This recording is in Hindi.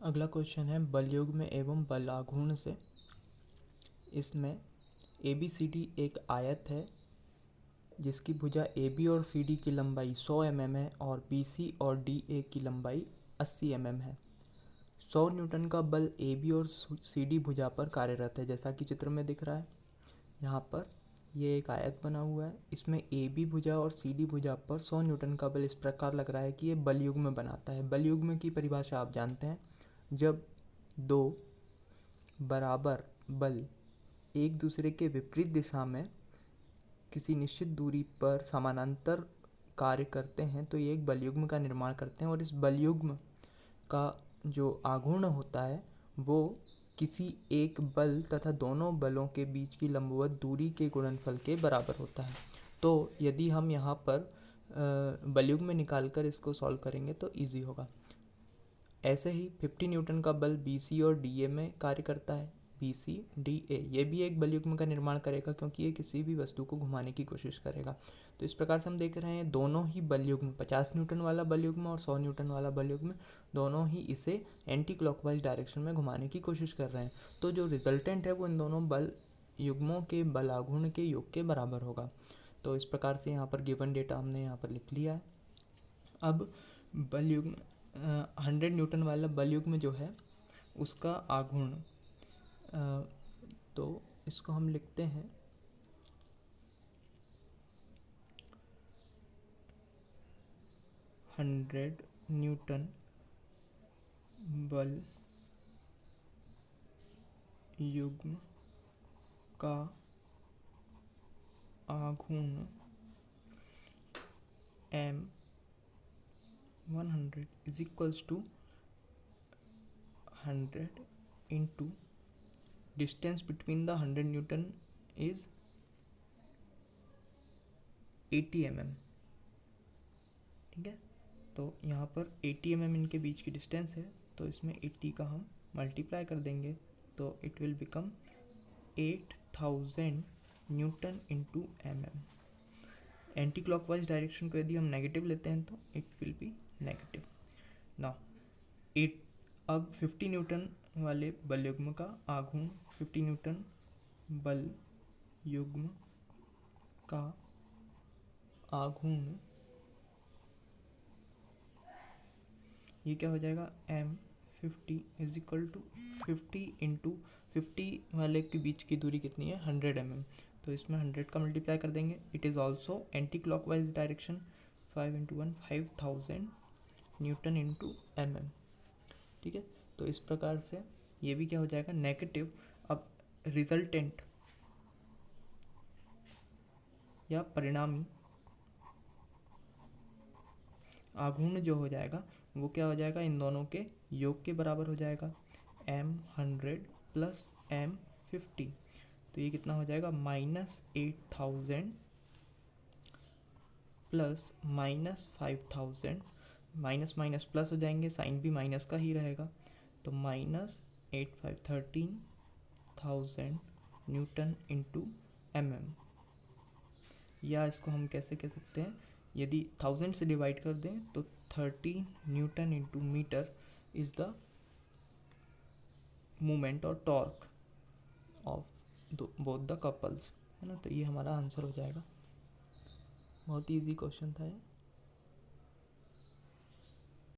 अगला क्वेश्चन है बलयुग्म एवं बलाघूर्ण से। इसमें ABCD एक आयत है जिसकी भुजा AB और CD की लंबाई 100 mm है और BC और DA की लंबाई 80 mm है। 100 न्यूटन का बल AB और CD भुजा पर कार्यरत है, जैसा कि चित्र में दिख रहा है। यहाँ पर ये एक आयत बना हुआ है, इसमें AB भुजा और CD भुजा पर 100 न्यूटन का बल इस प्रकार लग रहा है कि ये बलयुग्म बनाता है। बलयुग्म की परिभाषा आप जानते हैं, जब दो बराबर बल एक दूसरे के विपरीत दिशा में किसी निश्चित दूरी पर समानांतर कार्य करते हैं तो ये एक बलयुग्म का निर्माण करते हैं। और इस बलयुग्म का जो आघूर्ण होता है वो किसी एक बल तथा दोनों बलों के बीच की लंबवत दूरी के गुणनफल के बराबर होता है। तो यदि हम यहाँ पर बलयुग्म निकाल कर इसको सॉल्व करेंगे तो इजी होगा। ऐसे ही 50 न्यूटन का बल BC और DA में कार्य करता है। BC DA ये भी एक बलयुग्म का निर्माण करेगा क्योंकि ये किसी भी वस्तु को घुमाने की कोशिश करेगा। तो इस प्रकार से हम देख रहे हैं दोनों ही बलयुग्म 50 न्यूटन वाला बलयुग्म और 100 न्यूटन वाला बलयुग्म दोनों ही इसे एंटी क्लॉकवाइज डायरेक्शन में घुमाने की कोशिश कर रहे हैं। तो जो रिजल्टेंट है वो इन दोनों बल युग्मों के बलाघूर्ण के योग के बराबर होगा। तो इस प्रकार से यहाँ पर गिवन डेटा हमने यहाँ पर लिख लिया है। अब बलयुग्म 100 न्यूटन वाला बलयुग्म जो है उसका आघूर्ण, तो इसको हम लिखते हैं 100 न्यूटन बल युग्म का आघूर्ण M100 is equals to 100 into distance between the 100 Newton is 80 mm। ठीक है, तो यहाँ पर 80 mm इनके बीच की डिस्टेंस है, तो इसमें 80 का हम मल्टीप्लाई कर देंगे तो it will become 8000 Newton into mm। Anti clockwise direction को यदि हम नेगेटिव लेते हैं तो it will be negative. Now अब 50 न्यूटन वाले बल युग्म का आघूर्ण, 50 न्यूटन बल युग्म का आघूर्ण ये क्या हो जाएगा, M50 is equal to 50 into 50 वाले के बीच की दूरी कितनी है 100 mm, तो इसमें 100 का मल्टीप्लाई कर देंगे। It is also anti clockwise direction, 5 into 1 5000 Newton into mm। ठीक है, तो इस प्रकार से ये भी क्या हो जाएगा नेगेटिव। अब रिजल्टेंट या परिणामी आघूर्ण जो हो जाएगा वो क्या हो जाएगा, इन दोनों के योग के बराबर हो जाएगा, M100 प्लस M50। तो ये कितना हो जाएगा -8000 प्लस -5000, माइनस माइनस प्लस हो जाएंगे, साइन भी माइनस का ही रहेगा, तो -13,000 न्यूटन इंटू mm। या इसको हम कैसे कह सकते हैं, यदि 1000 से डिवाइड कर दें तो 30 newton into metre is the movement और torque of both the couples, है ना। तो ये हमारा आंसर हो जाएगा। बहुत ही ईजी क्वेश्चन था ये।